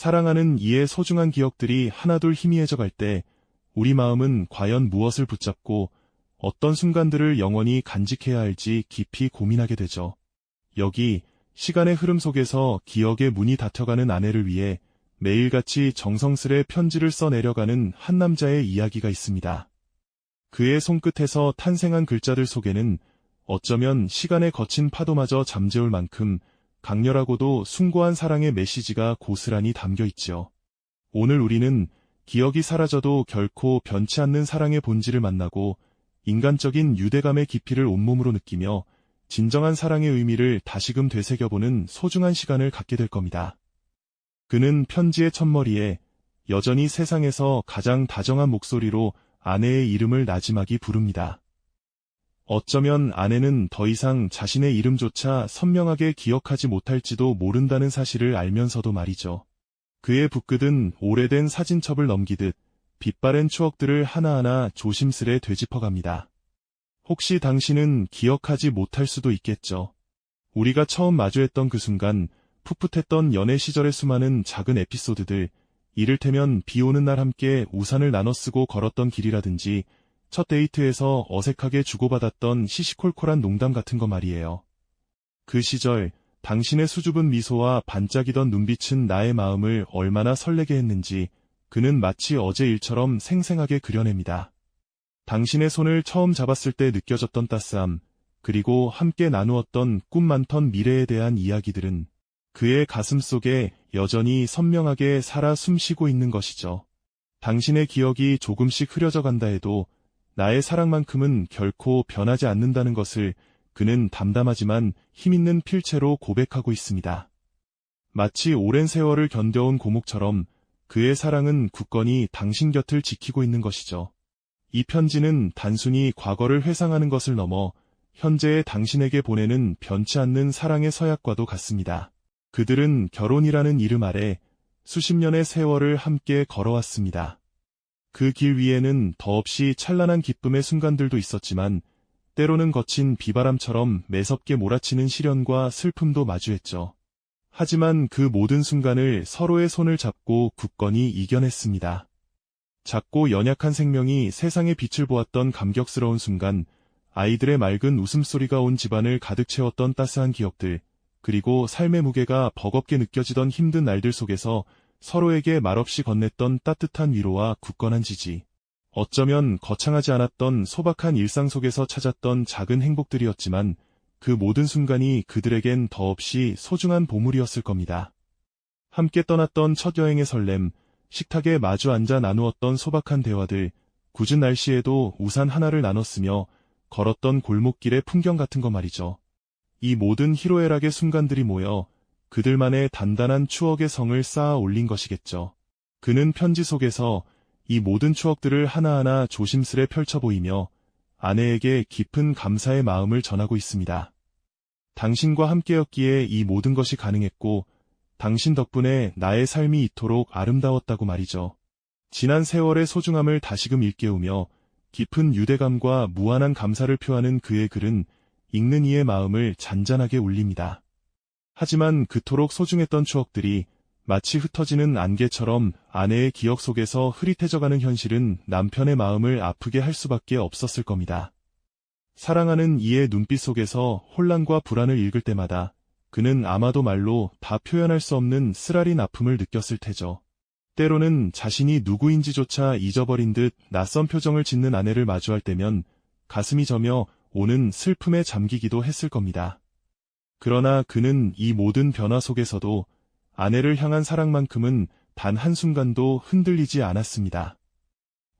사랑하는 이의 소중한 기억들이 하나둘 희미해져 갈 때 우리 마음은 과연 무엇을 붙잡고 어떤 순간들을 영원히 간직해야 할지 깊이 고민하게 되죠. 여기 시간의 흐름 속에서 기억의 문이 닫혀가는 아내를 위해 매일같이 정성스레 편지를 써내려가는 한 남자의 이야기가 있습니다. 그의 손끝에서 탄생한 글자들 속에는 어쩌면 시간의 거친 파도마저 잠재울 만큼 강렬하고도 숭고한 사랑의 메시지가 고스란히 담겨 있지요. 오늘 우리는 기억이 사라져도 결코 변치 않는 사랑의 본질을 만나고 인간적인 유대감의 깊이를 온몸으로 느끼며 진정한 사랑의 의미를 다시금 되새겨보는 소중한 시간을 갖게 될 겁니다. 그는 편지의 첫머리에 여전히 세상에서 가장 다정한 목소리로 아내의 이름을 나지막이 부릅니다. 어쩌면 아내는 더 이상 자신의 이름조차 선명하게 기억하지 못할지도 모른다는 사실을 알면서도 말이죠. 그의 붓끝은 오래된 사진첩을 넘기듯 빛바랜 추억들을 하나하나 조심스레 되짚어갑니다. 혹시 당신은 기억하지 못할 수도 있겠죠. 우리가 처음 마주했던 그 순간, 풋풋했던 연애 시절의 수많은 작은 에피소드들, 이를테면 비 오는 날 함께 우산을 나눠 쓰고 걸었던 길이라든지 첫 데이트에서 어색하게 주고받았던 시시콜콜한 농담 같은 거 말이에요. 그 시절 당신의 수줍은 미소와 반짝이던 눈빛은 나의 마음을 얼마나 설레게 했는지 그는 마치 어제 일처럼 생생하게 그려냅니다. 당신의 손을 처음 잡았을 때 느껴졌던 따스함, 그리고 함께 나누었던 꿈 많던 미래에 대한 이야기들은 그의 가슴 속에 여전히 선명하게 살아 숨쉬고 있는 것이죠. 당신의 기억이 조금씩 흐려져 간다 해도 나의 사랑만큼은 결코 변하지 않는다는 것을 그는 담담하지만 힘있는 필체로 고백하고 있습니다. 마치 오랜 세월을 견뎌온 고목처럼 그의 사랑은 굳건히 당신 곁을 지키고 있는 것이죠. 이 편지는 단순히 과거를 회상하는 것을 넘어 현재의 당신에게 보내는 변치 않는 사랑의 서약과도 같습니다. 그들은 결혼이라는 이름 아래 수십 년의 세월을 함께 걸어왔습니다. 그 길 위에는 더없이 찬란한 기쁨의 순간들도 있었지만 때로는 거친 비바람처럼 매섭게 몰아치는 시련과 슬픔도 마주했죠. 하지만 그 모든 순간을 서로의 손을 잡고 굳건히 이겨냈습니다. 작고 연약한 생명이 세상의 빛을 보았던 감격스러운 순간, 아이들의 맑은 웃음소리가 온 집안을 가득 채웠던 따스한 기억들, 그리고 삶의 무게가 버겁게 느껴지던 힘든 날들 속에서 서로에게 말없이 건넸던 따뜻한 위로와 굳건한 지지. 어쩌면 거창하지 않았던 소박한 일상 속에서 찾았던 작은 행복들이었지만 그 모든 순간이 그들에겐 더없이 소중한 보물이었을 겁니다. 함께 떠났던 첫 여행의 설렘, 식탁에 마주 앉아 나누었던 소박한 대화들, 궂은 날씨에도 우산 하나를 나눴으며 걸었던 골목길의 풍경 같은 거 말이죠. 이 모든 희로애락의 순간들이 모여 그들만의 단단한 추억의 성을 쌓아 올린 것이겠죠. 그는 편지 속에서 이 모든 추억들을 하나하나 조심스레 펼쳐 보이며 아내에게 깊은 감사의 마음을 전하고 있습니다. 당신과 함께였기에 이 모든 것이 가능했고 당신 덕분에 나의 삶이 이토록 아름다웠다고 말이죠. 지난 세월의 소중함을 다시금 일깨우며 깊은 유대감과 무한한 감사를 표하는 그의 글은 읽는 이의 마음을 잔잔하게 울립니다. 하지만 그토록 소중했던 추억들이 마치 흩어지는 안개처럼 아내의 기억 속에서 흐릿해져가는 현실은 남편의 마음을 아프게 할 수밖에 없었을 겁니다. 사랑하는 이의 눈빛 속에서 혼란과 불안을 읽을 때마다 그는 아마도 말로 다 표현할 수 없는 쓰라린 아픔을 느꼈을 테죠. 때로는 자신이 누구인지조차 잊어버린 듯 낯선 표정을 짓는 아내를 마주할 때면 가슴이 저며 오는 슬픔에 잠기기도 했을 겁니다. 그러나 그는 이 모든 변화 속에서도 아내를 향한 사랑만큼은 단 한순간도 흔들리지 않았습니다.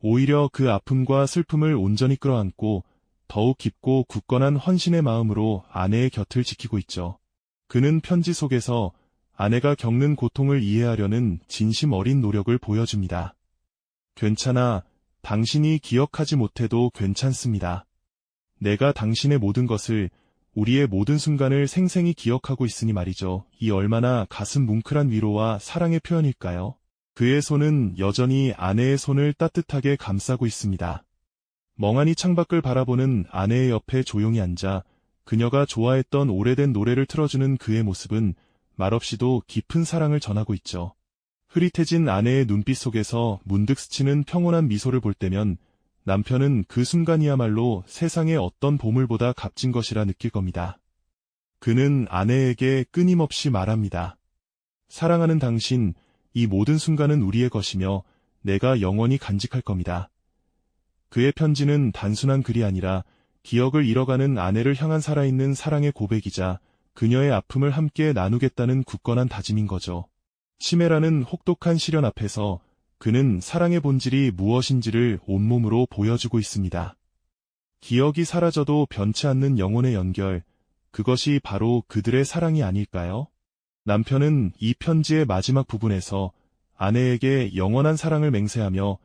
오히려 그 아픔과 슬픔을 온전히 끌어안고 더욱 깊고 굳건한 헌신의 마음으로 아내의 곁을 지키고 있죠. 그는 편지 속에서 아내가 겪는 고통을 이해하려는 진심 어린 노력을 보여줍니다. 괜찮아, 당신이 기억하지 못해도 괜찮습니다. 내가 당신의 모든 것을, 우리의 모든 순간을 생생히 기억하고 있으니 말이죠. 이 얼마나 가슴 뭉클한 위로와 사랑의 표현일까요? 그의 손은 여전히 아내의 손을 따뜻하게 감싸고 있습니다. 멍하니 창밖을 바라보는 아내의 옆에 조용히 앉아 그녀가 좋아했던 오래된 노래를 틀어주는 그의 모습은 말없이도 깊은 사랑을 전하고 있죠. 흐릿해진 아내의 눈빛 속에서 문득 스치는 평온한 미소를 볼 때면 남편은 그 순간이야말로 세상의 어떤 보물보다 값진 것이라 느낄 겁니다. 그는 아내에게 끊임없이 말합니다. 사랑하는 당신, 이 모든 순간은 우리의 것이며 내가 영원히 간직할 겁니다. 그의 편지는 단순한 글이 아니라 기억을 잃어가는 아내를 향한 살아있는 사랑의 고백이자 그녀의 아픔을 함께 나누겠다는 굳건한 다짐인 거죠. 치매라는 혹독한 시련 앞에서 그는 사랑의 본질이 무엇인지를 온몸으로 보여주고 있습니다. 기억이 사라져도 변치 않는 영혼의 연결, 그것이 바로 그들의 사랑이 아닐까요? 남편은 이 편지의 마지막 부분에서 아내에게 영원한 사랑을 맹세하며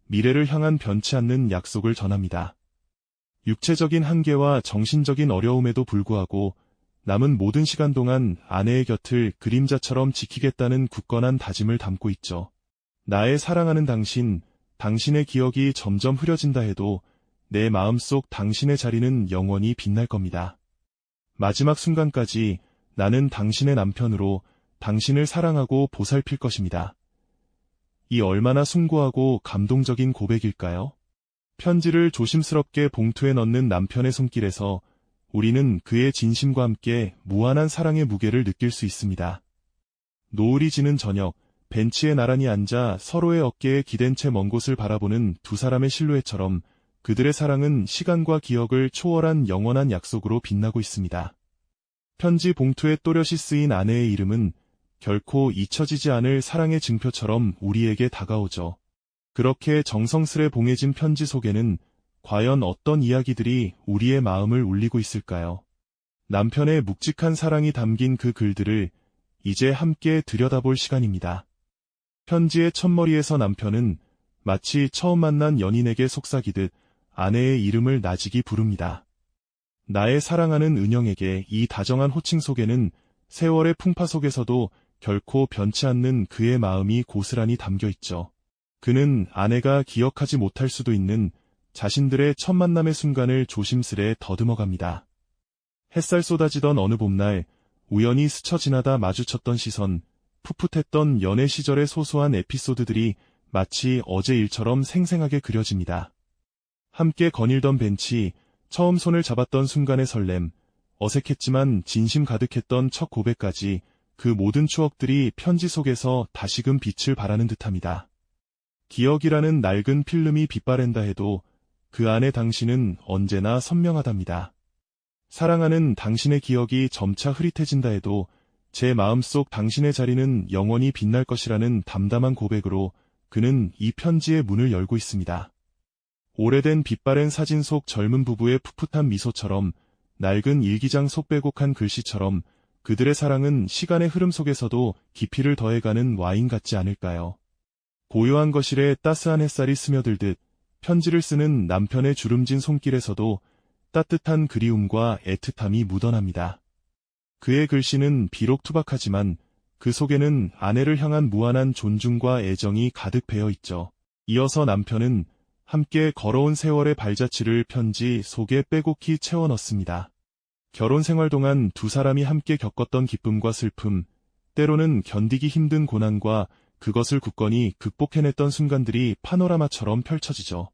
미래를 향한 변치 않는 약속을 전합니다. 육체적인 한계와 정신적인 어려움에도 불구하고 남은 모든 시간 동안 아내의 곁을 그림자처럼 지키겠다는 굳건한 다짐을 담고 있죠. 나의 사랑하는 당신, 당신의 기억이 점점 흐려진다 해도 내 마음속 당신의 자리는 영원히 빛날 겁니다. 마지막 순간까지 나는 당신의 남편으로 당신을 사랑하고 보살필 것입니다. 이 얼마나 숭고하고 감동적인 고백일까요? 편지를 조심스럽게 봉투에 넣는 남편의 손길에서 우리는 그의 진심과 함께 무한한 사랑의 무게를 느낄 수 있습니다. 노을이 지는 저녁, 벤치에 나란히 앉아 서로의 어깨에 기댄 채 먼 곳을 바라보는 두 사람의 실루엣처럼 그들의 사랑은 시간과 기억을 초월한 영원한 약속으로 빛나고 있습니다. 편지 봉투에 또렷이 쓰인 아내의 이름은 결코 잊혀지지 않을 사랑의 증표처럼 우리에게 다가오죠. 그렇게 정성스레 봉해진 편지 속에는 과연 어떤 이야기들이 우리의 마음을 울리고 있을까요? 남편의 묵직한 사랑이 담긴 그 글들을 이제 함께 들여다볼 시간입니다. 편지의 첫머리에서 남편은 마치 처음 만난 연인에게 속삭이듯 아내의 이름을 나직이 부릅니다. 나의 사랑하는 은영에게 이 다정한 호칭 속에는 세월의 풍파 속에서도 결코 변치 않는 그의 마음이 고스란히 담겨 있죠. 그는 아내가 기억하지 못할 수도 있는 자신들의 첫 만남의 순간을 조심스레 더듬어갑니다. 햇살 쏟아지던 어느 봄날, 우연히 스쳐 지나다 마주쳤던 시선, 풋풋했던 연애 시절의 소소한 에피소드들이 마치 어제 일처럼 생생하게 그려집니다. 함께 거닐던 벤치, 처음 손을 잡았던 순간의 설렘, 어색했지만 진심 가득했던 첫 고백까지 그 모든 추억들이 편지 속에서 다시금 빛을 발하는 듯합니다. 기억이라는 낡은 필름이 빛바랜다 해도 그 안에 당신은 언제나 선명하답니다. 사랑하는 당신의 기억이 점차 흐릿해진다 해도 제 마음속 당신의 자리는 영원히 빛날 것이라는 담담한 고백으로 그는 이 편지의 문을 열고 있습니다. 오래된 빛바랜 사진 속 젊은 부부의 풋풋한 미소처럼 낡은 일기장 속 빼곡한 글씨처럼 그들의 사랑은 시간의 흐름 속에서도 깊이를 더해가는 와인 같지 않을까요? 고요한 거실에 따스한 햇살이 스며들듯 편지를 쓰는 남편의 주름진 손길에서도 따뜻한 그리움과 애틋함이 묻어납니다. 그의 글씨는 비록 투박하지만 그 속에는 아내를 향한 무한한 존중과 애정이 가득 배어 있죠. 이어서 남편은 함께 걸어온 세월의 발자취를 편지 속에 빼곡히 채워 넣습니다. 결혼 생활 동안 두 사람이 함께 겪었던 기쁨과 슬픔, 때로는 견디기 힘든 고난과 그것을 굳건히 극복해냈던 순간들이 파노라마처럼 펼쳐지죠.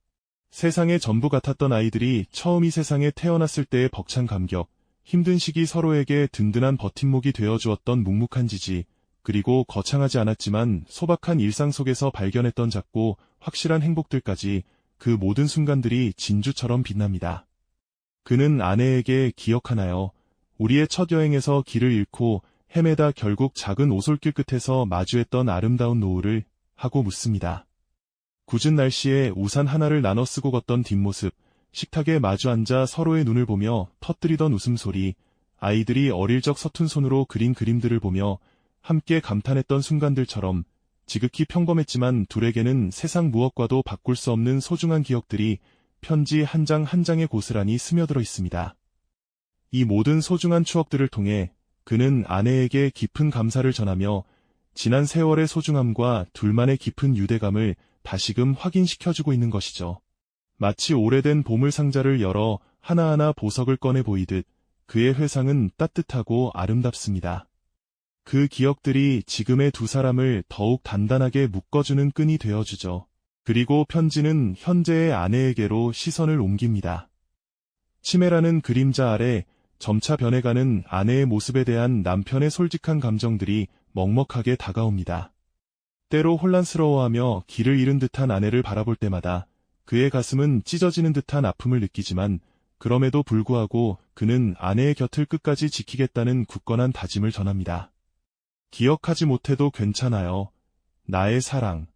세상의 전부 같았던 아이들이 처음 이 세상에 태어났을 때의 벅찬 감격, 힘든 시기 서로에게 든든한 버팀목이 되어주었던 묵묵한 지지, 그리고 거창하지 않았지만 소박한 일상 속에서 발견했던 작고 확실한 행복들까지 그 모든 순간들이 진주처럼 빛납니다. 그는 아내에게 기억하나요? 우리의 첫 여행에서 길을 잃고 헤매다 결국 작은 오솔길 끝에서 마주했던 아름다운 노을을 하고 묻습니다. 궂은 날씨에 우산 하나를 나눠 쓰고 걷던 뒷모습, 식탁에 마주 앉아 서로의 눈을 보며 터뜨리던 웃음소리, 아이들이 어릴 적 서툰 손으로 그린 그림들을 보며 함께 감탄했던 순간들처럼 지극히 평범했지만 둘에게는 세상 무엇과도 바꿀 수 없는 소중한 기억들이 편지 한 장 한 장에 고스란히 스며들어 있습니다. 이 모든 소중한 추억들을 통해 그는 아내에게 깊은 감사를 전하며 지난 세월의 소중함과 둘만의 깊은 유대감을 다시금 확인시켜주고 있는 것이죠. 마치 오래된 보물 상자를 열어 하나하나 보석을 꺼내 보이듯 그의 회상은 따뜻하고 아름답습니다. 그 기억들이 지금의 두 사람을 더욱 단단하게 묶어주는 끈이 되어주죠. 그리고 편지는 현재의 아내에게로 시선을 옮깁니다. 치매라는 그림자 아래 점차 변해가는 아내의 모습에 대한 남편의 솔직한 감정들이 먹먹하게 다가옵니다. 때로 혼란스러워하며 길을 잃은 듯한 아내를 바라볼 때마다 그의 가슴은 찢어지는 듯한 아픔을 느끼지만 그럼에도 불구하고 그는 아내의 곁을 끝까지 지키겠다는 굳건한 다짐을 전합니다. 기억하지 못해도 괜찮아요. 나의 사랑.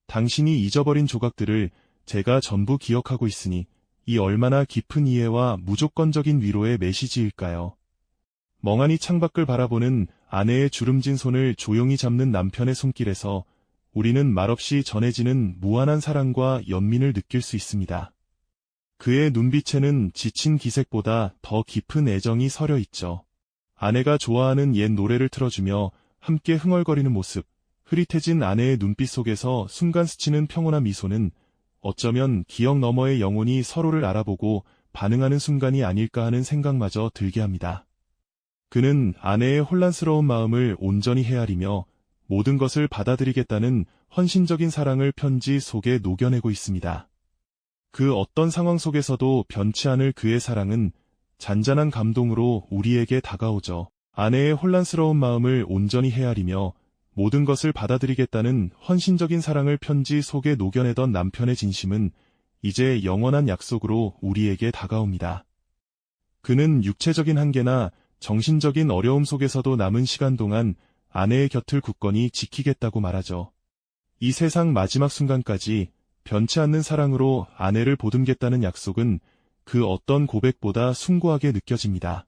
당신이 잊어버린 조각들을 제가 전부 기억하고 있으니 이 얼마나 깊은 이해와 무조건적인 위로의 메시지일까요? 멍하니 창밖을 바라보는 아내의 주름진 손을 조용히 잡는 남편의 손길에서 우리는 말없이 전해지는 무한한 사랑과 연민을 느낄 수 있습니다. 그의 눈빛에는 지친 기색보다 더 깊은 애정이 서려 있죠. 아내가 좋아하는 옛 노래를 틀어주며 함께 흥얼거리는 모습, 흐릿해진 아내의 눈빛 속에서 순간 스치는 평온한 미소는 어쩌면 기억 너머의 영혼이 서로를 알아보고 반응하는 순간이 아닐까 하는 생각마저 들게 합니다. 그는 아내의 혼란스러운 마음을 온전히 헤아리며 모든 것을 받아들이겠다는 헌신적인 사랑을 편지 속에 녹여내고 있습니다. 그 어떤 상황 속에서도 변치 않을 그의 사랑은 잔잔한 감동으로 우리에게 다가오죠. 아내의 혼란스러운 마음을 온전히 헤아리며 모든 것을 받아들이겠다는 헌신적인 사랑을 편지 속에 녹여내던 남편의 진심은 이제 영원한 약속으로 우리에게 다가옵니다. 그는 육체적인 한계나 정신적인 어려움 속에서도 남은 시간 동안 아내의 곁을 굳건히 지키겠다고 말하죠. 이 세상 마지막 순간까지 변치 않는 사랑으로 아내를 보듬겠다는 약속은 그 어떤 고백보다 숭고하게 느껴집니다.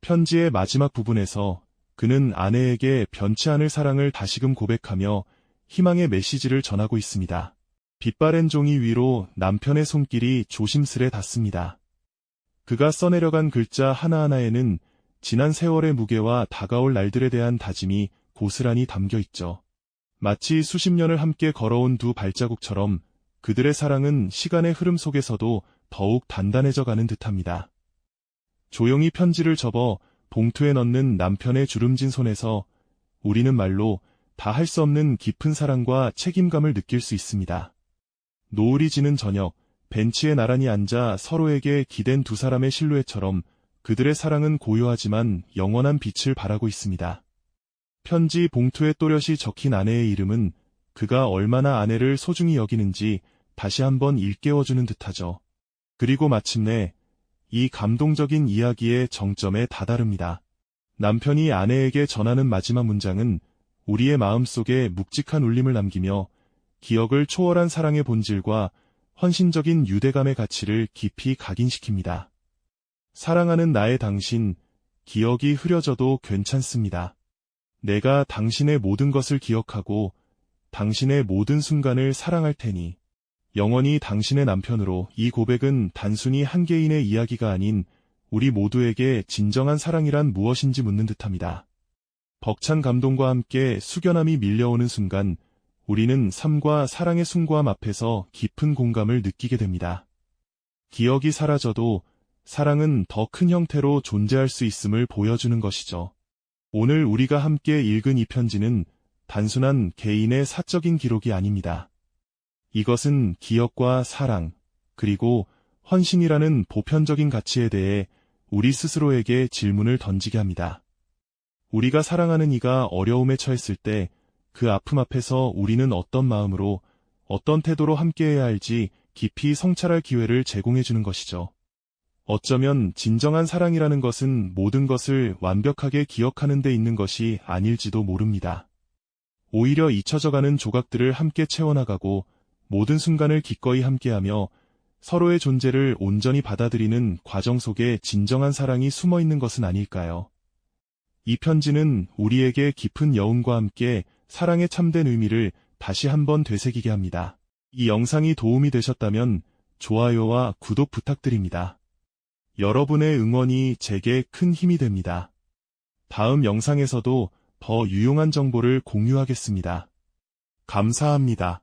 편지의 마지막 부분에서 그는 아내에게 변치 않을 사랑을 다시금 고백하며 희망의 메시지를 전하고 있습니다. 빛바랜 종이 위로 남편의 손길이 조심스레 닿습니다. 그가 써내려간 글자 하나하나에는 지난 세월의 무게와 다가올 날들에 대한 다짐이 고스란히 담겨 있죠. 마치 수십 년을 함께 걸어온 두 발자국처럼 그들의 사랑은 시간의 흐름 속에서도 더욱 단단해져 가는 듯합니다. 조용히 편지를 접어 봉투에 넣는 남편의 주름진 손에서 우리는 말로 다 할 수 없는 깊은 사랑과 책임감을 느낄 수 있습니다. 노을이 지는 저녁, 벤치에 나란히 앉아 서로에게 기댄 두 사람의 실루엣처럼 그들의 사랑은 고요하지만 영원한 빛을 발하고 있습니다. 편지 봉투에 또렷이 적힌 아내의 이름은 그가 얼마나 아내를 소중히 여기는지 다시 한번 일깨워주는 듯하죠. 그리고 마침내 이 감동적인 이야기의 정점에 다다릅니다. 남편이 아내에게 전하는 마지막 문장은 우리의 마음속에 묵직한 울림을 남기며 기억을 초월한 사랑의 본질과 헌신적인 유대감의 가치를 깊이 각인시킵니다. 사랑하는 나의 당신, 기억이 흐려져도 괜찮습니다. 내가 당신의 모든 것을 기억하고 당신의 모든 순간을 사랑할 테니 영원히 당신의 남편으로. 이 고백은 단순히 한 개인의 이야기가 아닌 우리 모두에게 진정한 사랑이란 무엇인지 묻는 듯합니다. 벅찬 감동과 함께 숙연함이 밀려오는 순간 우리는 삶과 사랑의 숭고함 앞에서 깊은 공감을 느끼게 됩니다. 기억이 사라져도 사랑은 더 큰 형태로 존재할 수 있음을 보여주는 것이죠. 오늘 우리가 함께 읽은 이 편지는 단순한 개인의 사적인 기록이 아닙니다. 이것은 기억과 사랑, 그리고 헌신이라는 보편적인 가치에 대해 우리 스스로에게 질문을 던지게 합니다. 우리가 사랑하는 이가 어려움에 처했을 때 그 아픔 앞에서 우리는 어떤 마음으로, 어떤 태도로 함께해야 할지 깊이 성찰할 기회를 제공해 주는 것이죠. 어쩌면 진정한 사랑이라는 것은 모든 것을 완벽하게 기억하는 데 있는 것이 아닐지도 모릅니다. 오히려 잊혀져가는 조각들을 함께 채워나가고 모든 순간을 기꺼이 함께하며 서로의 존재를 온전히 받아들이는 과정 속에 진정한 사랑이 숨어 있는 것은 아닐까요? 이 편지는 우리에게 깊은 여운과 함께 사랑의 참된 의미를 다시 한번 되새기게 합니다. 이 영상이 도움이 되셨다면 좋아요와 구독 부탁드립니다. 여러분의 응원이 제게 큰 힘이 됩니다. 다음 영상에서도 더 유용한 정보를 공유하겠습니다. 감사합니다.